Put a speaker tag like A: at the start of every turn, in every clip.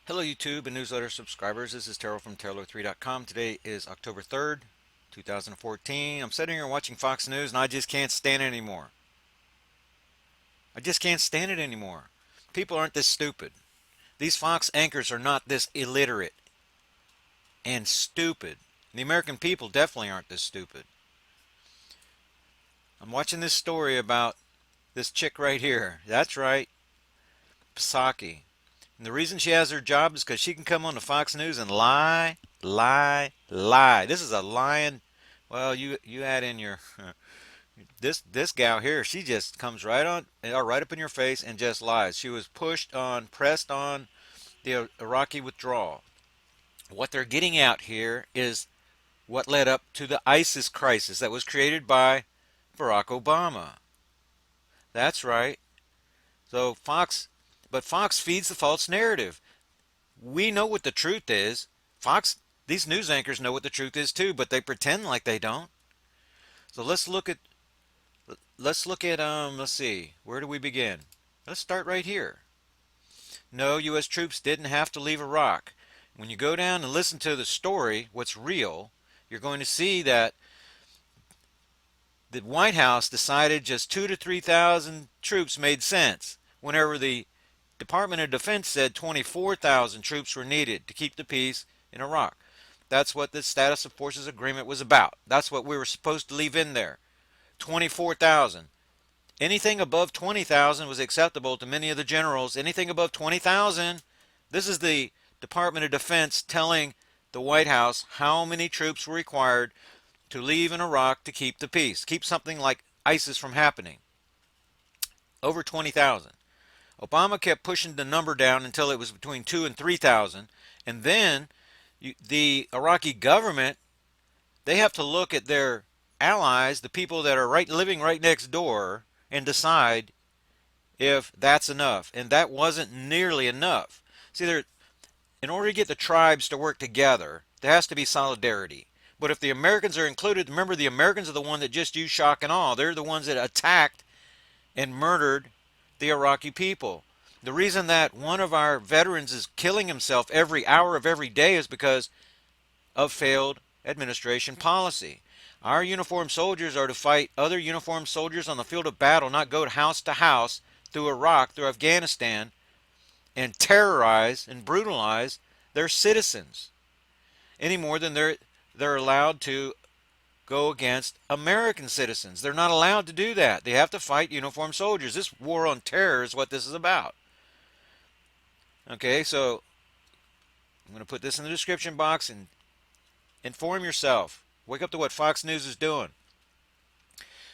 A: Hello YouTube and newsletter subscribers. This is Terrell from Terrell3.com. Today is October 3rd, 2014. I'm sitting here watching Fox News and I just can't stand it anymore. I just can't stand it anymore. People aren't this stupid. These Fox anchors are not this illiterate and stupid. The American people definitely aren't this stupid. I'm watching this story about this chick right here. That's right, Psaki. And the reason she has her job is because she can come on to Fox News and lie, lie, lie. This is a lying. Well, you add in your this gal here. She just comes right on, right up in your face and just lies. She was pressed on the Iraqi withdrawal. What they're getting at here is what led up to the ISIS crisis that was created by Barack Obama. That's right. So Fox feeds the false narrative. We know what the truth is. Fox, these news anchors know what the truth is too, but they pretend like they don't. So let's see, where do we begin? Let's start right here. No, U.S. troops didn't have to leave Iraq. When you go down and listen to the story, what's real, you're going to see that the White House decided just 2 to 3,000 troops made sense, whenever the Department of Defense said 24,000 troops were needed to keep the peace in Iraq. That's what the Status of Forces Agreement was about. That's what we were supposed to leave in there. 24,000. Anything above 20,000 was acceptable to many of the generals. Anything above 20,000, this is the Department of Defense telling the White House how many troops were required to leave in Iraq to keep the peace, keep something like ISIS from happening. Over 20,000. Obama kept pushing the number down until it was between 2 and 3,000. And then the Iraqi government, they have to look at their allies, the people that are living right next door, and decide if that's enough. And that wasn't nearly enough. See, in order to get the tribes to work together, there has to be solidarity. But if the Americans are included, remember the Americans are the one that just used shock and awe. They're the ones that attacked and murdered the Iraqi people. The reason that one of our veterans is killing himself every hour of every day is because of failed administration policy. Our uniformed soldiers are to fight other uniformed soldiers on the field of battle, not go house to house through Iraq, through Afghanistan, and terrorize and brutalize their citizens any more than they're allowed to go against American citizens. They're not allowed to do that. They have to fight uniformed soldiers. This war on terror is what this is about. Okay, so I'm going to put this in the description box and inform yourself. Wake up to what Fox News is doing.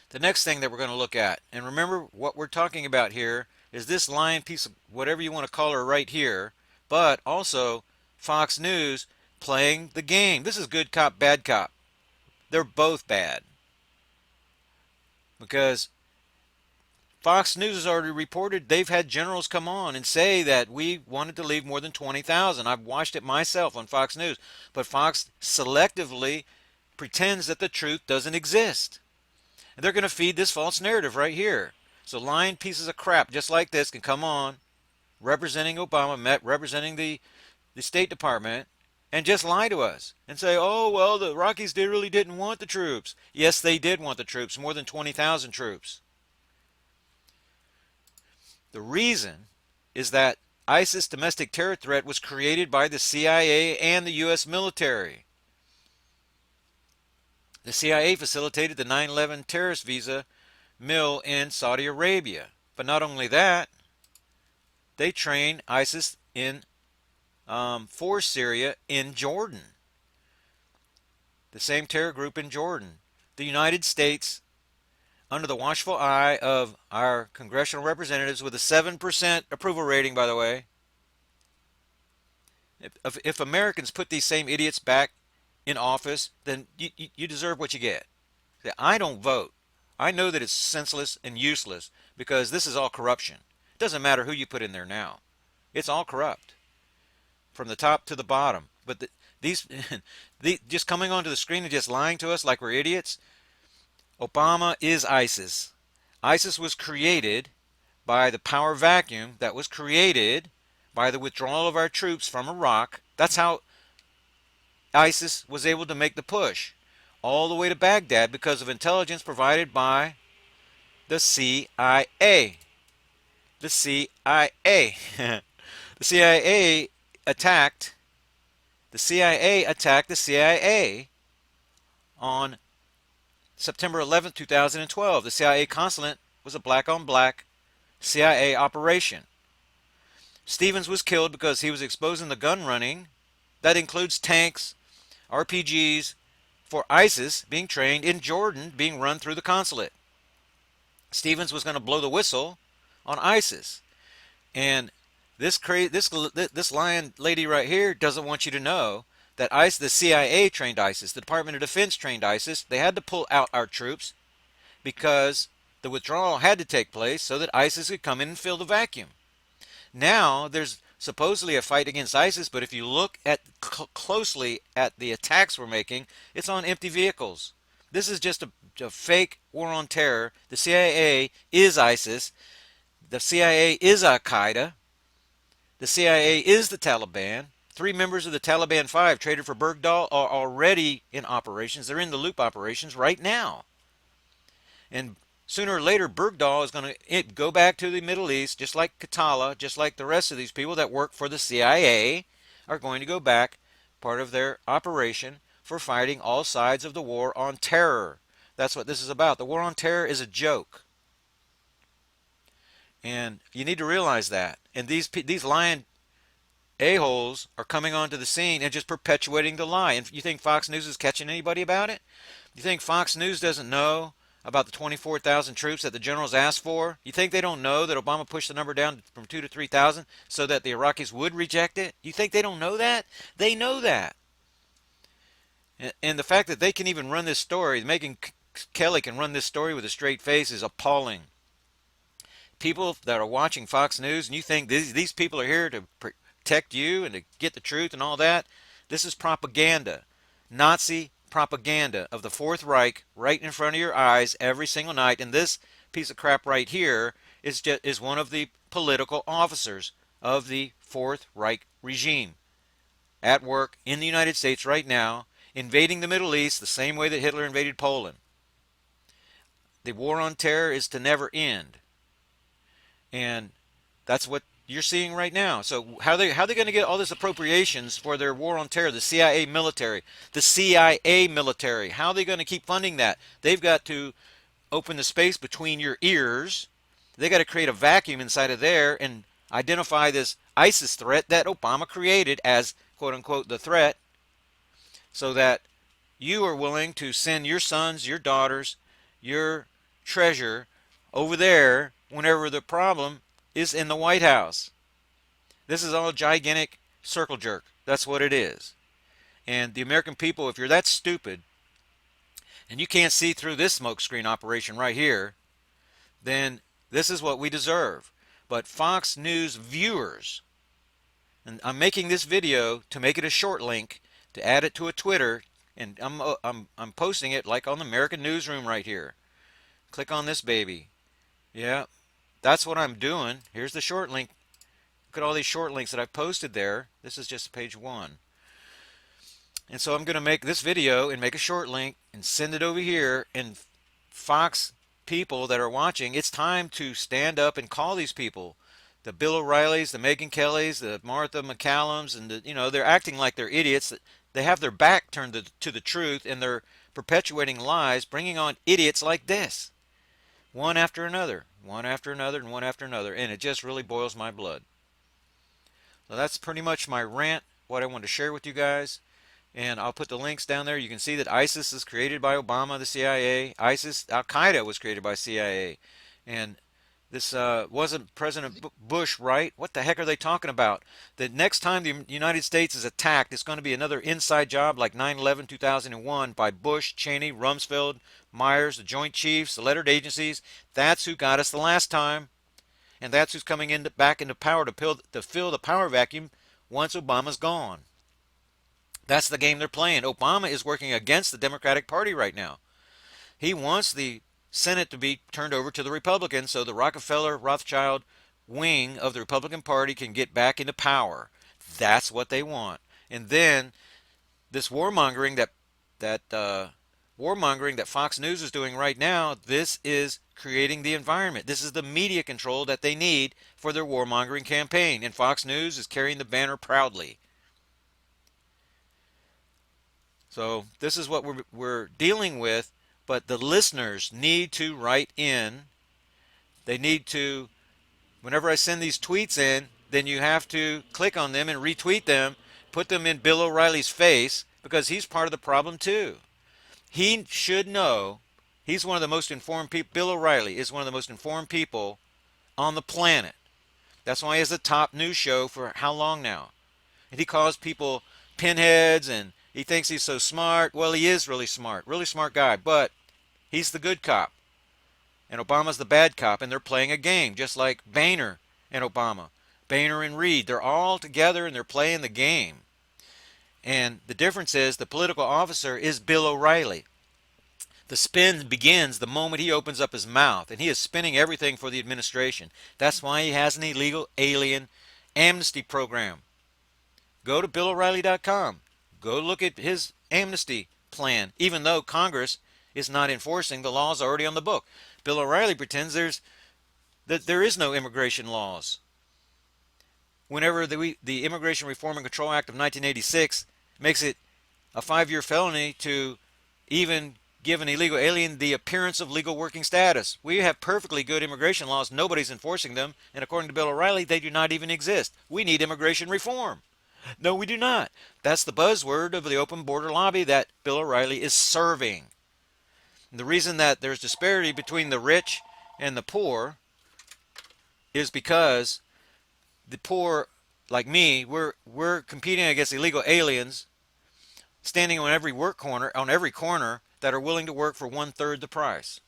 A: The next thing that we're going to look at, and remember what we're talking about here, is this lying piece of whatever you want to call her right here, but also Fox News playing the game. This is good cop, bad cop. They're both bad. Because Fox News has already reported they've had generals come on and say that we wanted to leave more than 20,000. I've watched it myself on Fox News. But Fox selectively pretends that the truth doesn't exist. And they're going to feed this false narrative right here. So lying pieces of crap just like this can come on, representing Obama, representing the State Department, and just lie to us and say, oh, well, the Iraqis really didn't want the troops. Yes, they did want the troops, more than 20,000 troops. The reason is that ISIS domestic terror threat was created by the CIA and the U.S. military. The CIA facilitated the 9/11 terrorist visa mill in Saudi Arabia. But not only that, they trained ISIS for Syria in Jordan. The same terror group in Jordan. The United States, under the watchful eye of our congressional representatives with a 7% approval rating, by the way. If Americans put these same idiots back in office, then you deserve what you get. I don't vote. I know that it's senseless and useless because this is all corruption. It doesn't matter who you put in there now. It's all corrupt from the top to the bottom. But these just coming onto the screen and just lying to us like we're idiots. Obama is ISIS. ISIS was created by the power vacuum that was created by the withdrawal of our troops from Iraq. That's how ISIS was able to make the push all the way to Baghdad, because of intelligence provided by the CIA. The CIA. The CIA attacked the CIA on September 11th, 2012. The CIA consulate was a black on black CIA operation. Stevens was killed because he was exposing the gun running. That includes tanks, RPGs for ISIS being trained in Jordan, being run through the consulate. Stevens was going to blow the whistle on ISIS. And this lion lady right here doesn't want you to know that the CIA trained ISIS, the Department of Defense trained ISIS. They had to pull out our troops because the withdrawal had to take place so that ISIS could come in and fill the vacuum. Now there's supposedly a fight against ISIS, but if you look at closely at the attacks we're making, it's on empty vehicles. This is just a fake war on terror. The CIA is ISIS. The CIA is Al-Qaeda. The CIA is the Taliban. 3 members of the Taliban 5 traded for Bergdahl are already in operations. They're in the loop operations right now. And sooner or later, Bergdahl is going to go back to the Middle East, just like Katala, just like the rest of these people that work for the CIA are going to go back, part of their operation, for fighting all sides of the war on terror. That's what this is about. The war on terror is a joke. And you need to realize that. And these lying a-holes are coming onto the scene and just perpetuating the lie. And you think Fox News is catching anybody about it? You think Fox News doesn't know about the 24,000 troops that the generals asked for? You think they don't know that Obama pushed the number down from 2,000 to 3,000 so that the Iraqis would reject it? You think they don't know that? They know that. And the fact that they can even run this story, Megyn Kelly can run this story with a straight face, is appalling. People that are watching Fox News, and you think these people are here to protect you and to get the truth and all that, this is propaganda. Nazi propaganda of the Fourth Reich right in front of your eyes every single night. And this piece of crap right here is one of the political officers of the Fourth Reich regime at work in the United States right now, invading the Middle East the same way that Hitler invaded Poland. The war on terror is to never end. And that's what you're seeing right now. So how are they going to get all this appropriations for their war on terror? The CIA military. How are they going to keep funding that? They've got to open the space between your ears. They got to create a vacuum inside of there and identify this ISIS threat that Obama created as, quote unquote, the threat, so that you are willing to send your sons, your daughters, your treasure over there whenever the problem is in the White House. This is all gigantic circle jerk. That's what it is. And the American people, if you're that stupid and you can't see through this smokescreen operation right here, then this is what we deserve. But Fox News viewers, and I'm making this video to make it a short link, to add it to a Twitter, and I'm posting it like on the American Newsroom right here. Click on this baby. Yeah, that's what I'm doing. Here's the short link. Look at all these short links that I've posted there. This is just page 1. And so I'm going to make this video and make a short link and send it over here. And Fox people that are watching, it's time to stand up and call these people. The Bill O'Reillys, the Megyn Kellys, the Martha McCallums, and they're acting like they're idiots. They have their back turned to the truth, and they're perpetuating lies, bringing on idiots like this. One after another, one after another, and one after another. And it just really boils my blood. So that's pretty much my rant, what I wanted to share with you guys. And I'll put the links down there. You can see that ISIS is created by Obama, the CIA. Al-Qaeda was created by CIA. And this wasn't President Bush, right? What the heck are they talking about? The next time the United States is attacked, it's going to be another inside job like 9/11, 2001 by Bush, Cheney, Rumsfeld, Myers, the Joint Chiefs, the lettered agencies. That's who got us the last time. And that's who's coming back into power to fill the power vacuum once Obama's gone. That's the game they're playing. Obama is working against the Democratic Party right now. He wants the Senate to be turned over to the Republicans so the Rockefeller, Rothschild, wing of the Republican Party can get back into power. That's what they want. And then this warmongering that warmongering that Fox News is doing right now, this is creating the environment. This is the media control that they need for their warmongering campaign, and Fox News is carrying the banner proudly. So this is what we're dealing with, but the listeners need to write in. They need to, whenever I send these tweets in, then you have to click on them and retweet them, put them in Bill O'Reilly's face, because he's part of the problem too. He should know. He's one of the most informed people. Bill O'Reilly is one of the most informed people on the planet. That's why he has the top news show for how long now? And he calls people pinheads and he thinks he's so smart. Well, he is really smart guy, but he's the good cop. And Obama's the bad cop, and they're playing a game, just like Boehner and Obama. Boehner and Reid, they're all together and they're playing the game. And the difference is the political officer is Bill O'Reilly. The spin begins the moment he opens up his mouth, and he is spinning everything for the administration. That's why he has an illegal alien amnesty program. Go to BillO'Reilly.com. Go look at his amnesty plan, even though Congress is not enforcing the laws already on the book. Bill O'Reilly pretends that there is no immigration laws. Whenever the Immigration Reform and Control Act of 1986 makes it a 5-year felony to even give an illegal alien the appearance of legal working status. We have perfectly good immigration laws. Nobody's enforcing them. And according to Bill O'Reilly, they do not even exist. We need immigration reform. No, we do not. That's the buzzword of the open border lobby that Bill O'Reilly is serving. And the reason that there's disparity between the rich and the poor is because the poor, like me, we're competing against illegal aliens standing on every corner that are willing to work for 1/3 the price.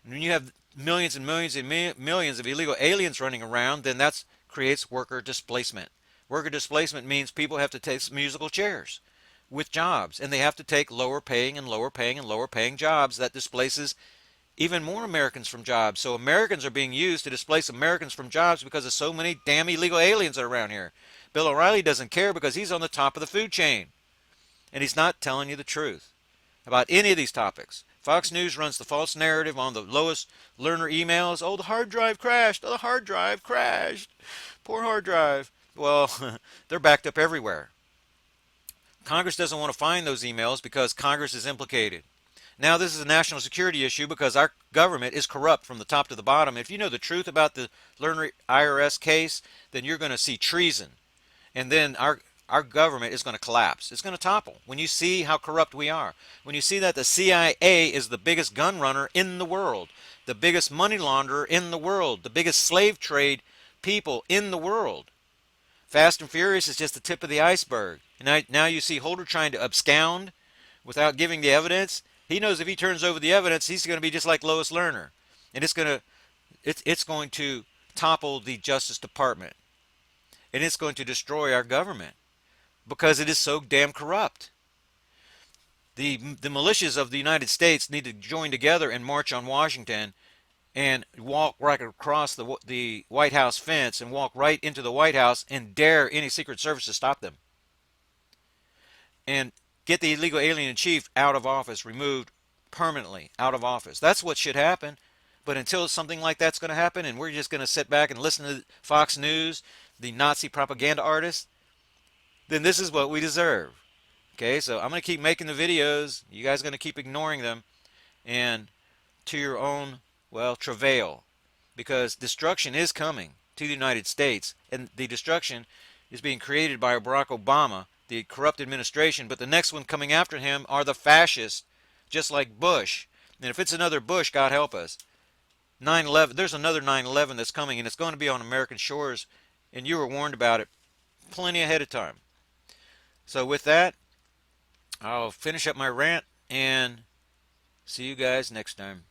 A: And when you have millions and millions and millions of illegal aliens running around, then that creates worker displacement. Worker displacement means people have to take musical chairs with jobs, and they have to take lower paying and lower paying and lower paying jobs. That displaces even more Americans from jobs. So Americans are being used to displace Americans from jobs because of so many damn illegal aliens that are around here. Bill O'Reilly doesn't care because he's on the top of the food chain, and he's not telling you the truth about any of these topics. Fox News runs the false narrative on the lowest learner emails. Oh, the hard drive crashed. Oh, the hard drive crashed. Poor hard drive. Well, they're backed up everywhere. Congress doesn't want to find those emails because Congress is implicated. Now, this is a national security issue because our government is corrupt from the top to the bottom. If you know the truth about the Lerner IRS case, then you're going to see treason. And then our government is going to collapse. It's going to topple. When you see how corrupt we are, when you see that the CIA is the biggest gun runner in the world, the biggest money launderer in the world, the biggest slave trade people in the world. Fast and Furious is just the tip of the iceberg. And now you see Holder trying to abscond without giving the evidence. He knows if he turns over the evidence, he's going to be just like Lois Lerner. And it's going to topple the Justice Department. And it's going to destroy our government because it is so damn corrupt. The militias of the United States need to join together and march on Washington and walk right across the White House fence and walk right into the White House and dare any Secret Service to stop them. And get the illegal alien in chief out of office, removed permanently out of office. That's what should happen. But until something like that's going to happen and we're just going to sit back and listen to Fox News, the Nazi propaganda artists, then this is what we deserve. Okay, so I'm going to keep making the videos. You guys are going to keep ignoring them. And to your own, well, travail. Because destruction is coming to the United States. And the destruction is being created by Barack Obama, the corrupt administration. But the next one coming after him are the fascists, just like Bush. And if it's another Bush, God help us. 9/11, there's another 9/11 that's coming, and it's going to be on American shores. And you were warned about it plenty ahead of time. So with that, I'll finish up my rant and see you guys next time.